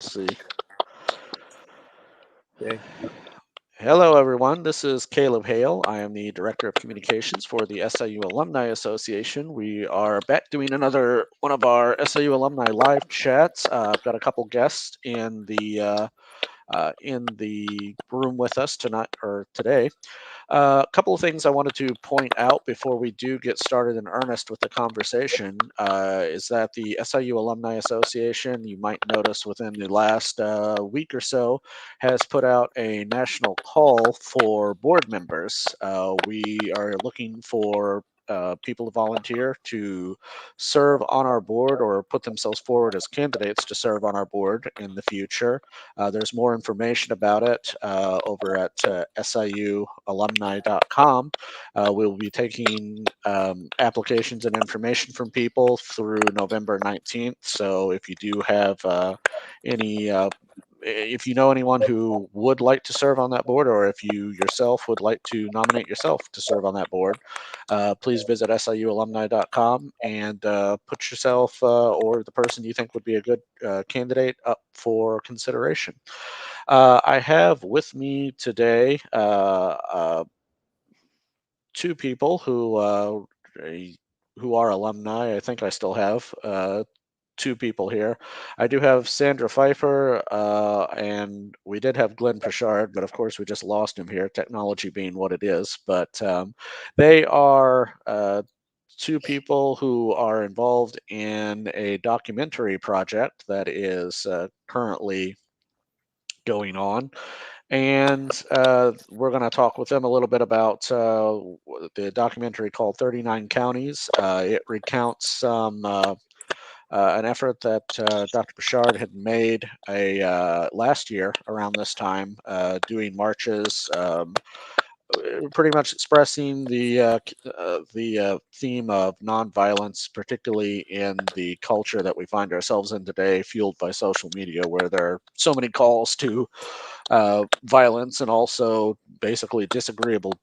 See. Okay. Hello, everyone. This is Caleb Hale. I am the Director of Communications for the SIU Alumni Association. We are back doing another one of our SIU Alumni live chats. I've got a couple guests in the room with us tonight or today. A couple of things I wanted to point out before we do get started in earnest with the conversation is that the SIU Alumni Association, you might notice within the last week or so, has put out a national call for board members. We are looking for people to volunteer to serve on our board or put themselves forward as candidates to serve on our board in the future. There's more information about it over at siualumni.com. We'll be taking applications and information from people through November 19th. So if you do have any if you know anyone who would like to serve on that board, or if you yourself would like to nominate yourself to serve on that board, please visit siualumni.com and put yourself or the person you think would be a good candidate up for consideration. I have with me today two people who are alumni. I think I still have two people here. I do have Sandra Pfeifer, and we did have Glenn Poshard, but of course we just lost him here, technology being what it is. But they are two people who are involved in a documentary project that is currently going on. And we're going to talk with them a little bit about the documentary called 39 Counties. It recounts an effort that Dr. Bouchard had made last year around this time, doing marches, pretty much expressing the theme of nonviolence, particularly in the culture that we find ourselves in today, fueled by social media, where there are so many calls to violence and also basically disagreement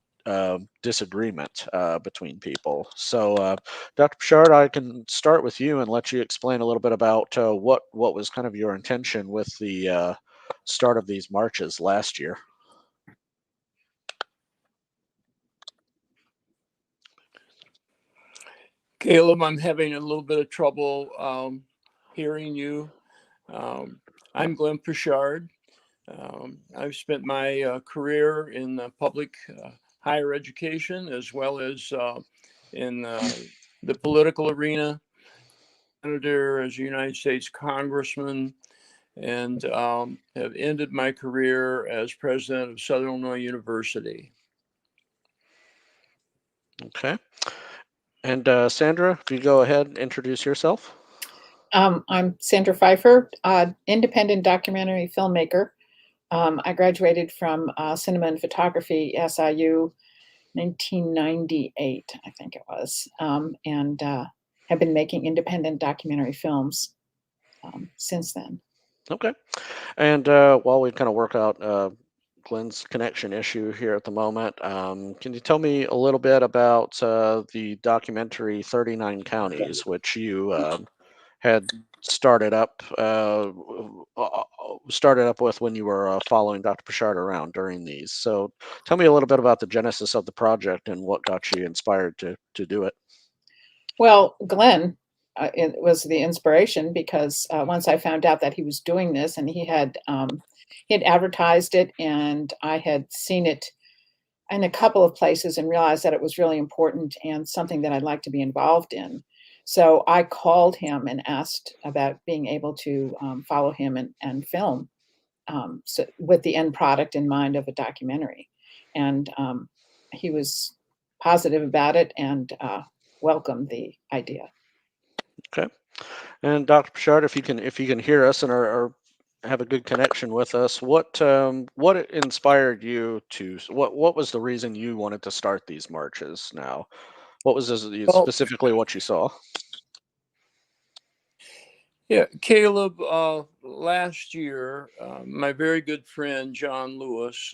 between people. So, Dr. Bouchard, I can start with you and let you explain a little bit about what was kind of your intention with the start of these marches last year. Caleb, I'm having a little bit of trouble hearing you. I'm Glenn Poshard. I've spent my career in public higher education as well as in the political arena, senator, as a United States congressman, and have ended my career as president of Southern Illinois University. Okay. And Sandra, if you go ahead and introduce yourself. I'm Sandra Pfeifer, independent documentary filmmaker. I graduated from cinema and photography, SIU, 1998, I think it was, and have been making independent documentary films since then. Okay. And while we kind of work out Glenn's connection issue here at the moment, can you tell me a little bit about the documentary 39 Counties, which you had started up with when you were following Dr. Pichard around during these? So tell me a little bit about the genesis of the project and what got you inspired to do it. Well, Glenn it was the inspiration because once I found out that he was doing this and he had advertised it and I had seen it in a couple of places and realized that it was really important and something that I'd like to be involved in. So I called him and asked about being able to follow him and film so with the end product in mind of a documentary. And he was positive about it and welcomed the idea. Okay. And Dr. Pichard, if you can hear us and are have a good connection with us, what inspired you to what was the reason you wanted to start these marches now? What was this, Well, specifically what you saw? yeah, Caleb, last year, my very good friend John Lewis,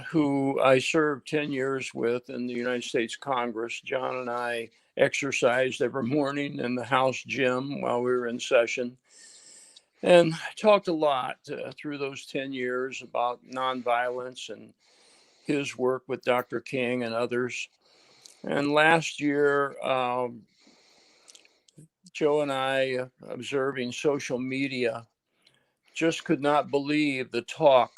who I served 10 years with in the United States Congress, John and I exercised every morning in the House gym while we were in session. and talked a lot through those 10 years about nonviolence and his work with Dr. King and others. And last year, Joe and I, observing social media, just could not believe the talk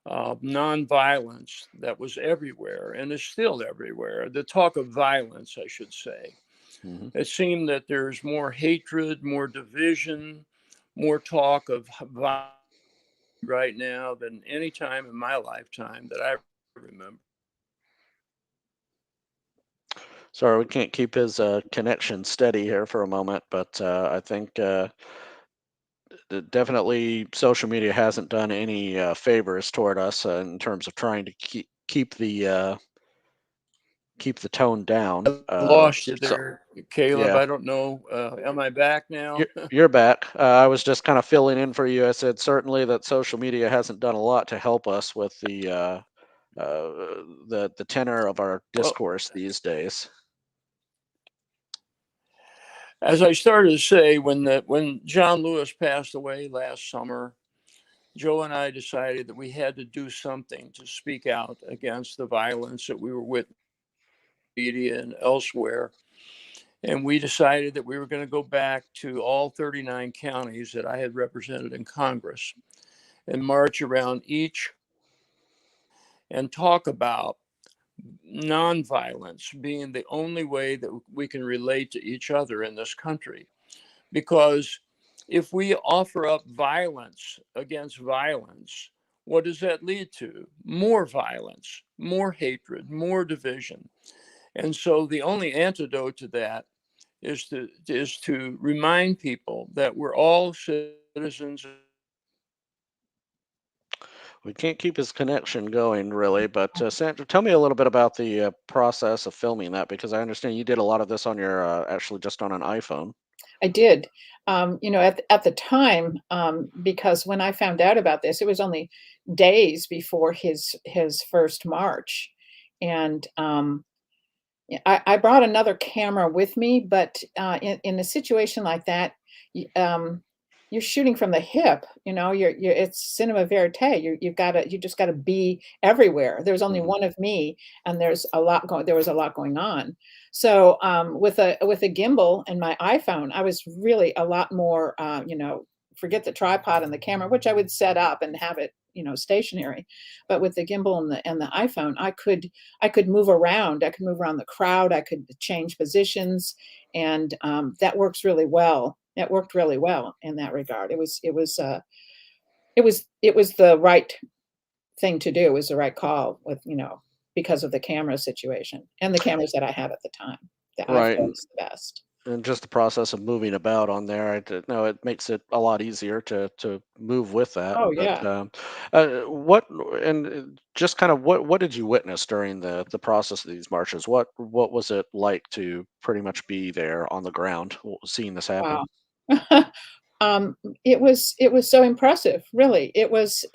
of nonviolence that was everywhere and is still everywhere. The talk of violence, I should say. Hmm. It seemed that there's more hatred, more division, more talk of violence right now than any time in my lifetime that I remember. Sorry, we can't keep his connection steady here for a moment, but I think definitely social media hasn't done any favors toward us in terms of trying to keep the tone down. I lost you So there, Caleb. yeah, I don't know. Am I back now? you're back. I was just kind of filling in for you. I said certainly that social media hasn't done a lot to help us with the tenor of our Well, discourse these days. as I started to say, when John Lewis passed away last summer, Joe and I decided that we had to do something to speak out against the violence that we were witnessing in the media and elsewhere. And we decided that we were going to go back to all 39 counties that I had represented in Congress and march around each and talk about nonviolence being the only way that we can relate to each other in this country. Because if we offer up violence against violence, what does that lead to? More violence, more hatred, more division. And so the only antidote to that is to remind people that we're all citizens. We can't keep his connection going really, but Sandra, tell me a little bit about the process of filming that because I understand you did a lot of this on your actually just on an iPhone. I did. At the time, because when I found out about this, it was only days before his first march, and yeah, I brought another camera with me, but in a situation like that, you're shooting from the hip. You're it's cinema verite. You just got to be everywhere. There's only Hmm. one of me, and there was a lot going on. So with a gimbal and my iPhone, I was really a lot more. Forget the tripod and the camera, which I would set up and have it stationary. But with the gimbal and the iPhone, I could move around. I could move around the crowd. I could change positions, and that works really well. It worked really well in that regard. It was the right thing to do. It was the right call because of the camera situation and the cameras that I had at the time. The Right, iPhone is the best. and just the process of moving about on there, no, it makes it a lot easier to move with that. Oh But yeah. what and just kind of what did you witness during the process of these marches? What was it like to pretty much be there on the ground, seeing this happen? Wow. It was so impressive, really. It was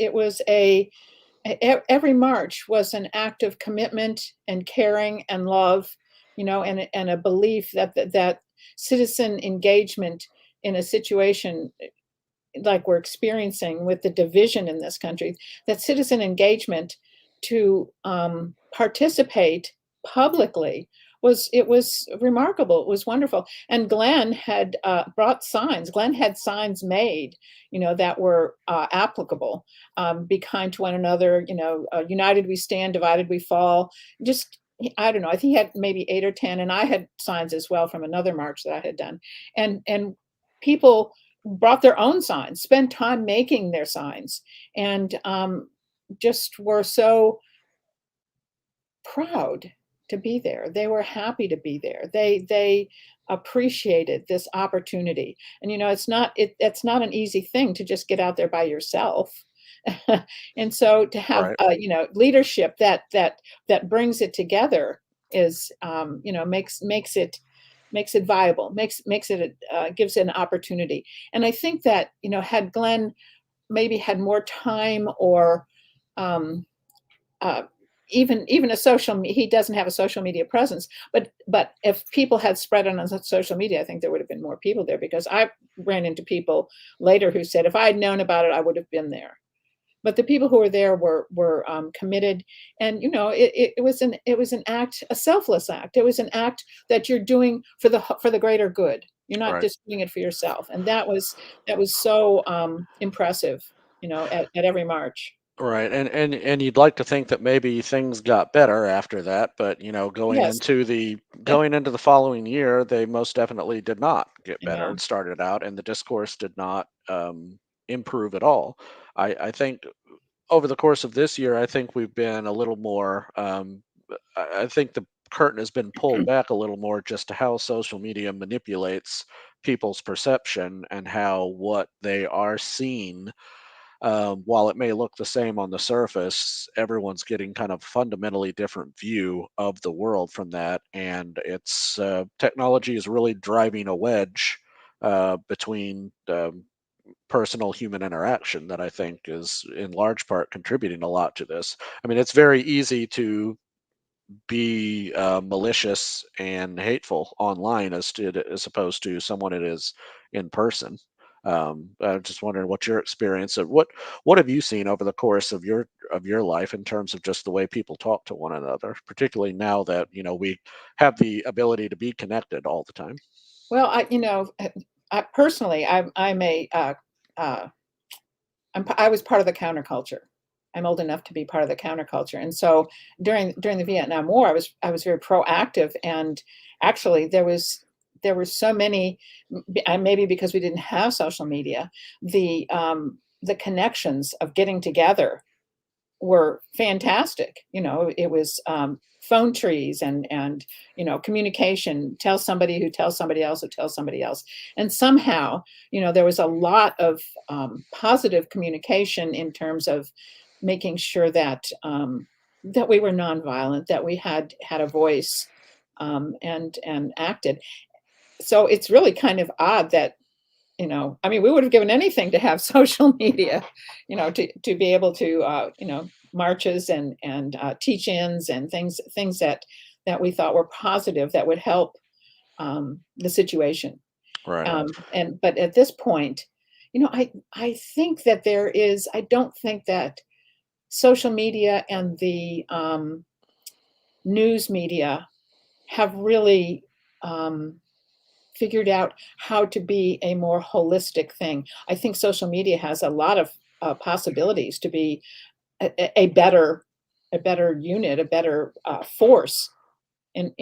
every march was an act of commitment and caring and love, and a belief that citizen engagement in a situation like we're experiencing with the division in this country, that citizen engagement to participate publicly was remarkable. It was wonderful. And Glenn had brought signs. Glenn had signs made, that were applicable. Be kind to one another. United we stand, divided we fall. Just I don't know. I think he had maybe 8 or 10, and I had signs as well from another march that I had done. And people brought their own signs, spent time making their signs, and just were so proud to be there. They were happy to be there. They appreciated this opportunity. And it's not an easy thing to just get out there by yourself. And so to have Right. leadership that brings it together is makes it viable, makes it gives it an opportunity. And I think that had Glenn maybe had more time or um, uh, even he doesn't have a social media presence, but if people had spread it on social media, I think there would have been more people there, because I ran into people later who said, if I had known about it, I would have been there. But the people who were there were committed, and it was an act, a selfless act. It was an act that you're doing for the greater good. You're not Right. just doing it for yourself, and that was so impressive. At every march. Right. And you'd like to think that maybe things got better after that, but going Yes, into the following year, they most definitely did not get I better. know. It started out, and the discourse did not improve at all. I think over the course of this year, I think we've been a little more. I think the curtain has been pulled back a little more just to how social media manipulates people's perception and how what they are seeing, while it may look the same on the surface, everyone's getting kind of fundamentally different view of the world from that, and it's technology is really driving a wedge between personal human interaction that I think is in large part contributing a lot to this. I mean, it's very easy to be malicious and hateful online as opposed to someone it is in person. I'm just wondering what your experience of what have you seen over the course of your life in terms of just the way people talk to one another, particularly now that we have the ability to be connected all the time. Well, I personally, I'm a uh, I was part of the counterculture. I'm old enough to be part of the counterculture, and so during the Vietnam War, I was very proactive, and actually there were so many, maybe because we didn't have social media, the connections of getting together were fantastic. It was phone trees and communication. Tell somebody who tells somebody else who tells somebody else, and somehow there was a lot of positive communication in terms of making sure that we were nonviolent, that we had a voice, and acted. So it's really kind of odd that I mean, we would have given anything to have social media, to be able to, marches and teach-ins and things that we thought were positive that would help the situation. Right. But at this point, I think that I don't think that social media and the news media have really figured out how to be a more holistic thing. I think social media has a lot of possibilities to be a better unit, a better force. And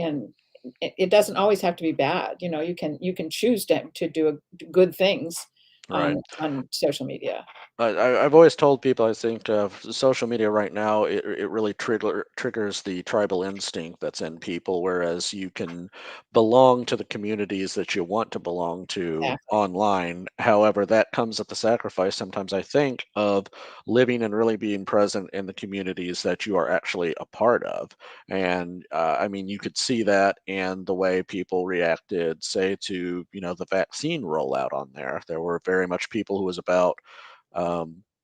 it doesn't always have to be bad. You can choose to do good things Right. on social media. I've always told people I think social media right now it really triggers the tribal instinct that's in people, whereas you can belong to the communities that you want to belong to Exactly. online. However, that comes at the sacrifice sometimes I think of living and really being present in the communities that you are actually a part of. And I mean, you could see that in the way people reacted, say, to the vaccine rollout on there. There were very much people who was about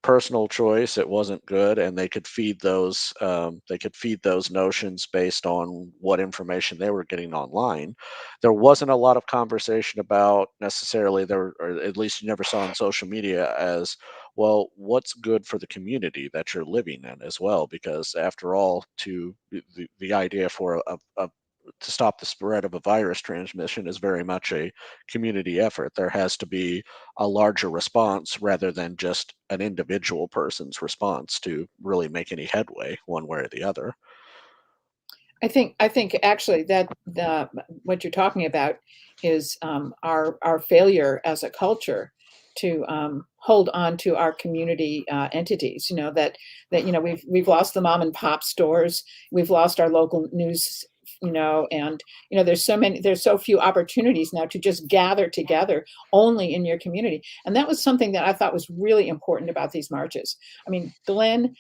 personal choice. It wasn't good, and they could feed those notions based on what information they were getting online. There wasn't a lot of conversation about necessarily there, or at least you never saw on social media as well what's good for the community that you're living in as well, because after all, the idea for a to stop the spread of a virus transmission is very much a community effort. There has to be a larger response rather than just an individual person's response to really make any headway one way or the other. I think actually that what you're talking about is our failure as a culture to hold on to our community entities. That we've lost the mom and pop stores, we've lost our local news. And there's so few opportunities now to just gather together only in your community. And that was something that I thought was really important about these marches. I mean, Glenn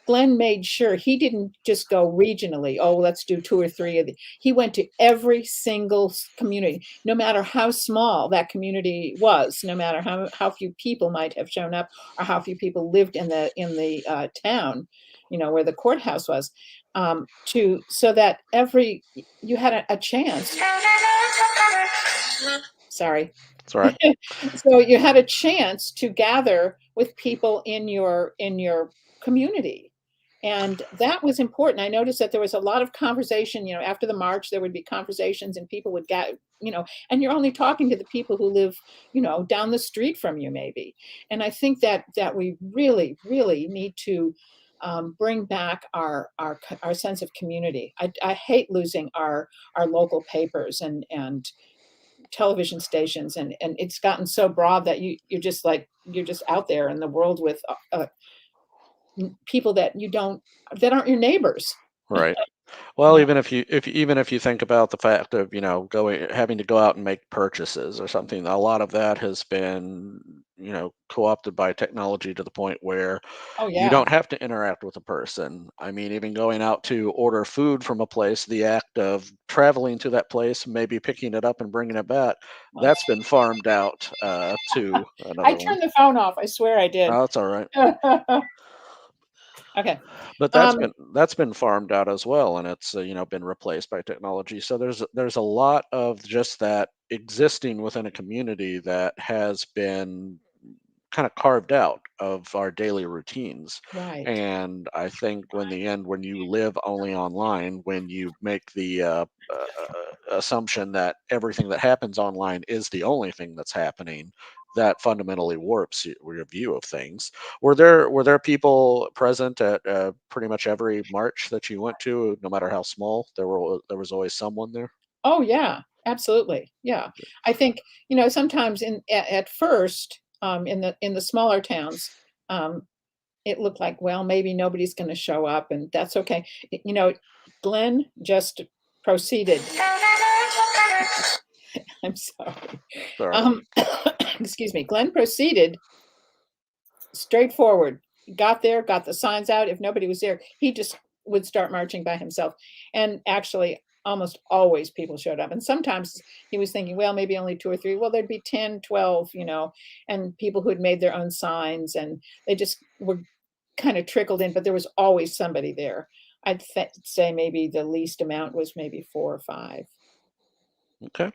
made sure he didn't just go regionally. Oh, let's do two or three of the. He went to every single community, no matter how small that community was, no matter how few people might have shown up or how few people lived in the town. where the courthouse was, so that you had a chance. Sorry. It's all right. So you had a chance to gather with people in your community. And that was important. I noticed that there was a lot of conversation, after the march, there would be conversations and people would get, and you're only talking to the people who live, down the street from you, maybe. And I think that we really, really need to bring back our sense of community. I hate losing our local papers and television stations, and it's gotten so broad that you're just out there in the world with people that aren't your neighbors. Right. Well, Yeah. even if you think about the fact of having to go out and make purchases or something, a lot of that has been co-opted by technology to the point where Oh you yeah. don't have to interact with a person. I mean, even going out to order food from a place, the act of traveling to that place, maybe picking it up and bringing it back, that's been farmed out to I another one. turned the phone off. I swear I did. Oh, that's all right. Okay. But that's been farmed out as well, and it's been replaced by technology. So there's a lot of just that existing within a community that has been kind of carved out of our daily routines. Right. And I think when you live only online, when you make the assumption that everything that happens online is the only thing that's happening, that fundamentally warps your view of things. Were there people present at pretty much every march that you went to, no matter how small? There was always someone there. Oh yeah, absolutely. Yeah. I think, sometimes at first, in the smaller towns, um, it looked like, well, maybe nobody's going to show up, and that's okay. Glenn just proceeded. I'm sorry. All right. Um, excuse me. Glenn proceeded straightforward. Got there, got the signs out. If nobody was there, he just would start marching by himself. And actually, almost always people showed up. And sometimes he was thinking, well, maybe only two or three. Well, there'd be 10, 12, and people who had made their own signs, and they just were kind of trickled in, but there was always somebody there. I'd say maybe the least amount was maybe 4 or 5. Okay,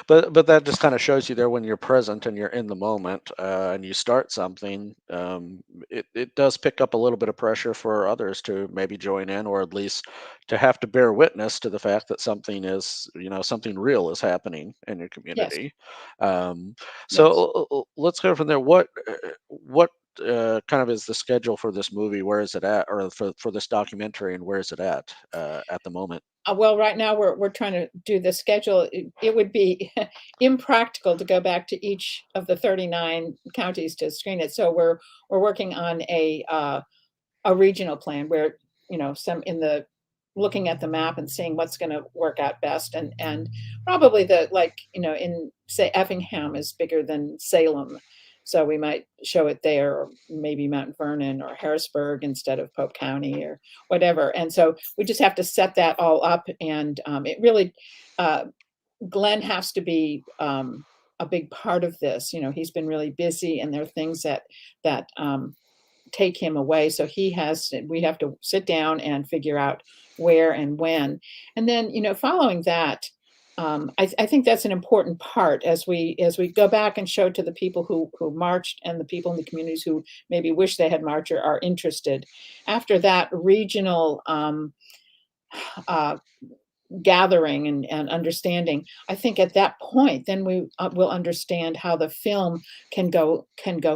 but that just kind of shows you there when you're present and you're in the moment, and you start something. It does pick up a little bit of pressure for others to maybe join in, or at least to have to bear witness to the fact that something real is happening in your Yes, community. Um, yes. so let's go from there. What kind of is the schedule for this movie? Where is it at, or for this documentary, and where is it at the moment? Well, right now we're trying to do the schedule. It would be impractical to go back to each of the 39 counties to screen it. So we're working on a regional plan where, some in the looking at the map and seeing what's going to work out best, and probably in, say, Effingham is bigger than Salem, so we might show it there, or maybe Mount Vernon or Harrisburg instead of Pope County or whatever. And so we just have to set that all up, and it really, uh, Glenn has to be a big part of this. He's been really busy, and there are things that take him away. So we have to sit down and figure out where and when. And then, following that, I think that's an important part as we go back and show to the people who marched, and the people in the communities who maybe wish they had marched or are interested. After that regional uh, gathering and understanding, I think at that point, then we will understand how the film can go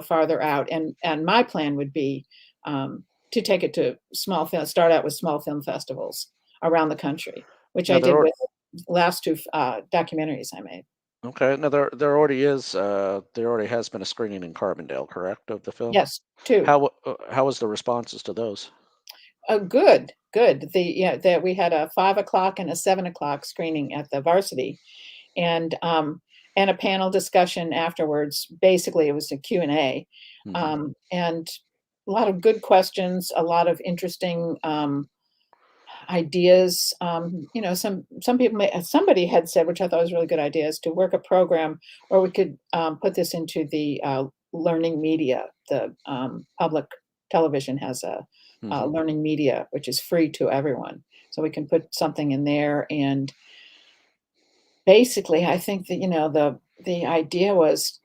farther out. And my plan would be to take it to start out with small film festivals around the country, which Now I there did are with last two documentaries I made. Okay. Now there already has been a screening in Carbondale, correct, of the film? Yes, two. How was the responses to those? Good, good. That we had a 5 o'clock and a 7 o'clock screening at the Varsity, and a panel discussion afterwards. Basically, it was a Q&A, Hmm. and a lot of good questions, a lot of interesting ideas. Some people somebody had said, which I thought was a really good idea, is to work a program where we could put this into the learning media. The public television has learning media, which is free to everyone. So we can put something in there. And basically, I think that, the idea was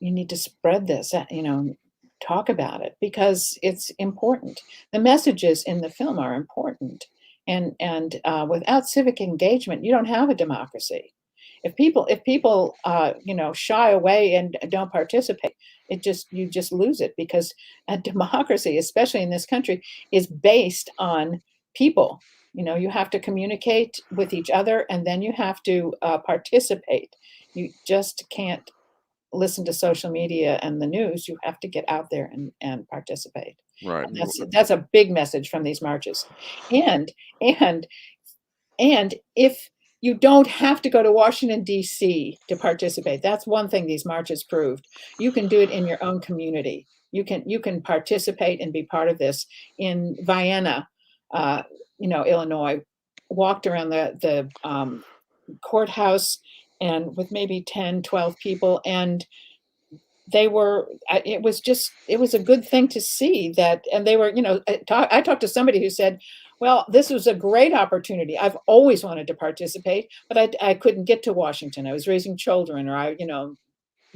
you need to spread this, talk about it because it's important. The messages in the film are important. And without civic engagement, you don't have a democracy. If people shy away and don't participate, you just lose it, because a democracy, especially in this country, is based on people. You have to communicate with each other, and then you have to participate. You just can't listen to social media and the news. You have to get out there and participate. Right. And that's a big message from these marches. And and and if you don't have to go to Washington, D.C. to participate, that's one thing these marches proved. You can do it in your own community. You can participate and be part of this. In Vienna, Illinois, walked around the courthouse, and with maybe 10, 12 people, and it was a good thing to see that. And they were, I talked to somebody who said, well, this was a great opportunity. I've always wanted to participate, but I couldn't get to Washington. I was raising children, or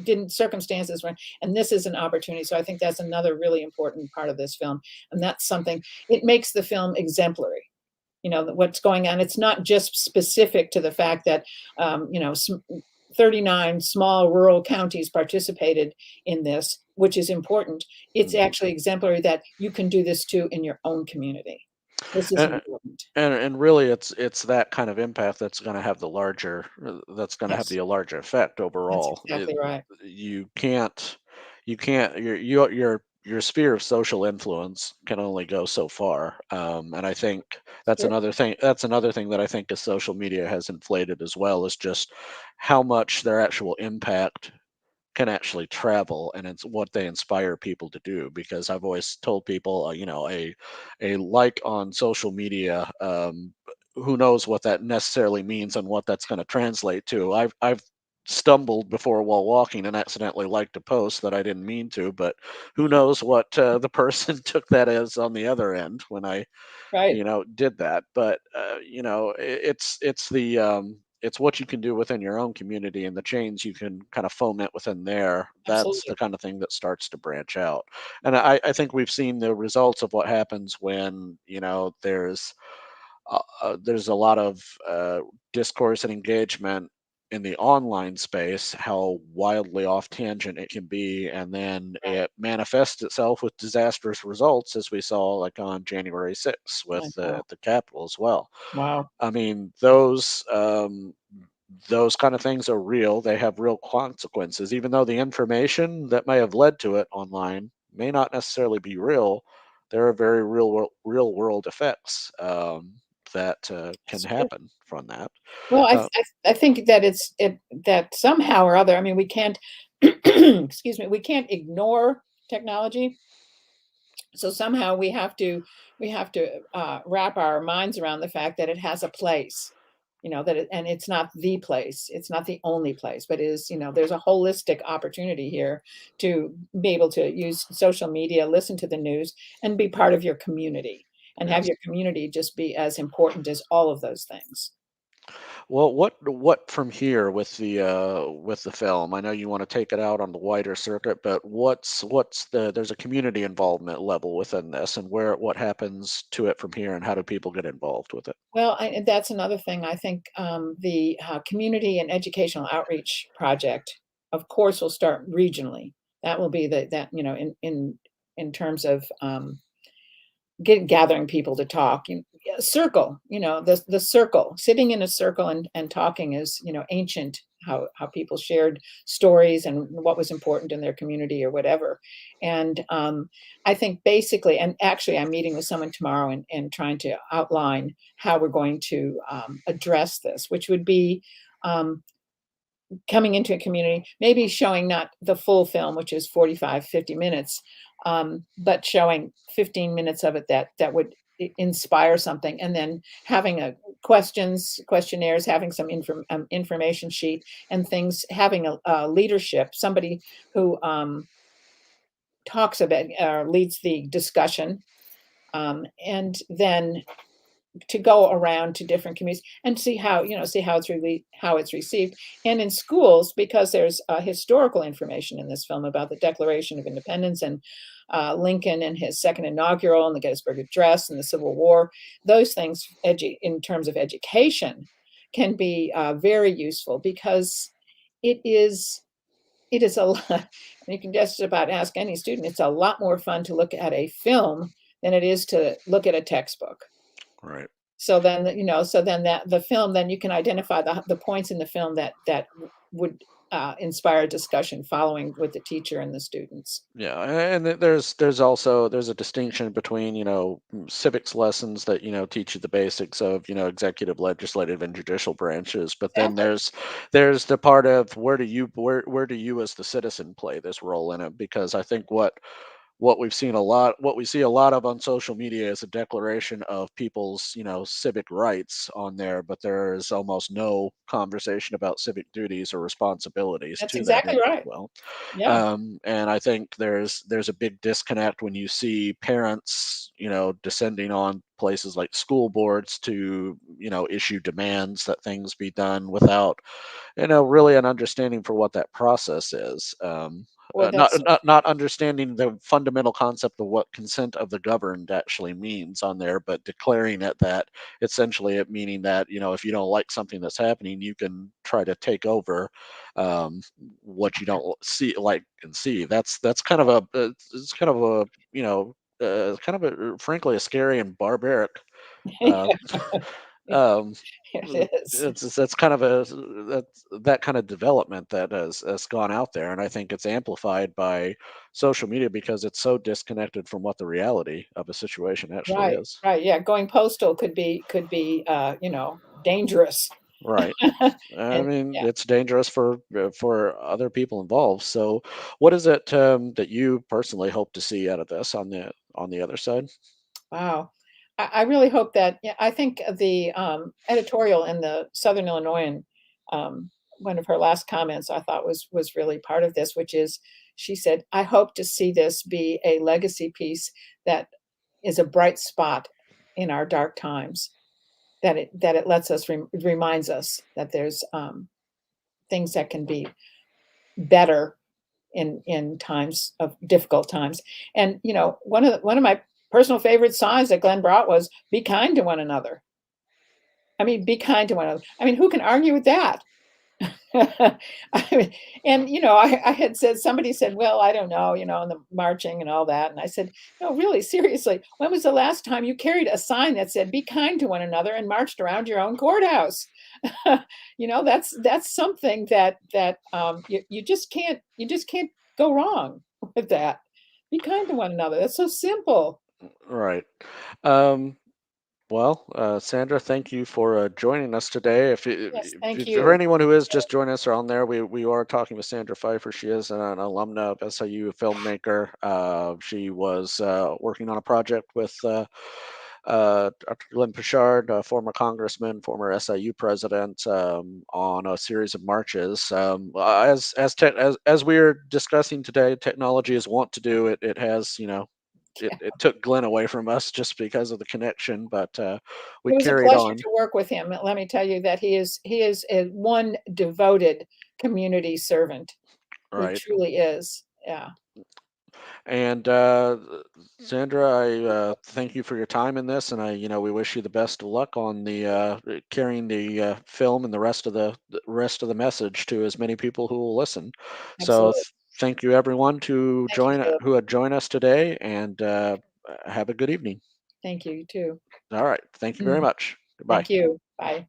didn't circumstances were, and this is an opportunity. So I think that's another really important part of this film. And that's something, it makes the film exemplary. What's going on. It's not just specific to the fact that, 39 small rural counties participated in this, which is important. It's actually exemplary that you can do this too in your own community. This is important. And really, it's that kind of impact that's going to have the larger Yes, larger effect that's overall. exactly right. You can't your sphere of social influence can only go so far. And I think that's Sure. another thing. That's another thing that I think the social media has inflated as well, is just how much their actual impact can actually travel, and it's what they inspire people to do. Because I've always told people, a like on social media, who knows what that necessarily means and what that's going to translate to. I've stumbled before while walking and accidentally liked a post that I didn't mean to, but who knows what the person took that as on the other end when I Right. did that. But it's what you can do within your own community, and the chains you can kind of foment within there. That's the Absolutely. kind of thing that starts to branch out. And I think we've seen the results of what happens when there's a lot of discourse and engagement in the online space, how wildly off tangent it can be, and then Right. it manifests itself with disastrous results, as we saw like on January 6th I with know. at the Capitol as well. Wow. I mean, those kind of things are real. They have real consequences, even though the information that may have led to it online may not necessarily be real. There are very real world effects that can That's true. happen from that. Well, Uh, I think that that somehow or other, I mean, we can't, excuse me, we can't ignore technology. So somehow we have to wrap our minds around the fact that it has a place. And it's not the place, it's not the only place, but there's a holistic opportunity here to be able to use social media, listen to the news, and be part of your community, and have yes. your community just be as important as all of those things. Well, what from here with the film? I know you want to take it out on the wider circuit, but there's a community involvement level within this, and what happens to it from here, and how do people get involved with it? Well, and that's another thing. I think the community and educational outreach project, of course, will start regionally. That will be in terms of gathering people to talk. Yeah, circle, the circle, sitting in a circle and talking is ancient. How people shared stories and what was important in their community or whatever. And I think basically, and actually, I'm meeting with someone tomorrow and trying to outline how we're going to address this, which would be um, coming into a community, maybe showing not the full film, which is 45, 50 minutes, but showing 15 minutes of it that would inspire something, and then having a questionnaires, having some information sheet and things, having a leadership, somebody who talks about leads the discussion, and then to go around to different communities and see how it's received. And in schools, because there's historical information in this film about the Declaration of Independence and Lincoln and his second inaugural and the Gettysburg Address and the Civil War, those things in terms of education can be very useful, because it is a lot. You can just about ask any student. It's a lot more fun to look at a film than it is to look at a textbook. Right. So then, that the film, then you can identify the points in the film that would inspire discussion following with the teacher and the students. Yeah, and there's also a distinction between civics lessons that teach you the basics of executive, legislative, and judicial branches, but then Exactly. there's the part of where do you as the citizen play this role in it? Because I think what we see a lot of on social media is a declaration of people's civic rights on there, but there is almost no conversation about civic duties or responsibilities That's to that exactly end as right. well. Yeah. And I think there's a big disconnect when you see parents descending on places like school boards to issue demands that things be done without really an understanding for what that process is. Well, Not, that's not understanding the fundamental concept of what consent of the governed actually means on there, but declaring it that essentially it meaning that if you don't like something that's happening, you can try to take over what you don't see, like and see. That's kind of it's kind of a kind of frankly a scary and barbaric uh, um, it is. that's kind of that kind of development that has gone out there, and I think it's amplified by social media because it's so disconnected from what the reality of a situation actually Right, is. right. Yeah, going postal could be dangerous. Right. I And mean, yeah, it's dangerous for other people involved. So, what is it that you personally hope to see out of this on the other side? wow. I really hope that, yeah, I think the editorial in the Southern Illinoisan, one of her last comments I thought was really part of this, which is she said, "I hope to see this be a legacy piece that is a bright spot in our dark times, that it lets us reminds us that there's things that can be better in times of difficult times." And one of my personal favorite signs that Glenn brought was be kind to one another. I mean, be kind to one another. I mean, who can argue with that? I mean, and I had said, somebody said, well, I don't know, and the marching and all that. And I said, no, really, seriously, when was the last time you carried a sign that said be kind to one another and marched around your own courthouse? That's something that you just can't go wrong with that. Be kind to one another. That's so simple. Right. Well, Sandra, thank you for joining us today. Yes, thank For you. anyone who is just joining us on there, we are talking with Sandra Pfeifer. She is an alumna of SIU, filmmaker. She was working on a project with Dr. Glenn Poshard, former congressman, former SIU president, on a series of marches. As we are discussing today, technology is wont to do. It has it took Glenn away from us just because of the connection, but we It was a carried pleasure on. to work with him. Let me tell you that he is a one devoted community servant. He Right. truly is. Yeah. And Sandra, I thank you for your time in this, and we wish you the best of luck on the carrying the film and the rest of the message to as many people who will listen. So Absolutely. thank you everyone Thank you, Caleb. who had joined us today, and have a good evening. Thank you, you too. All right. Thank you very Mm, much. Goodbye. thank you. Bye.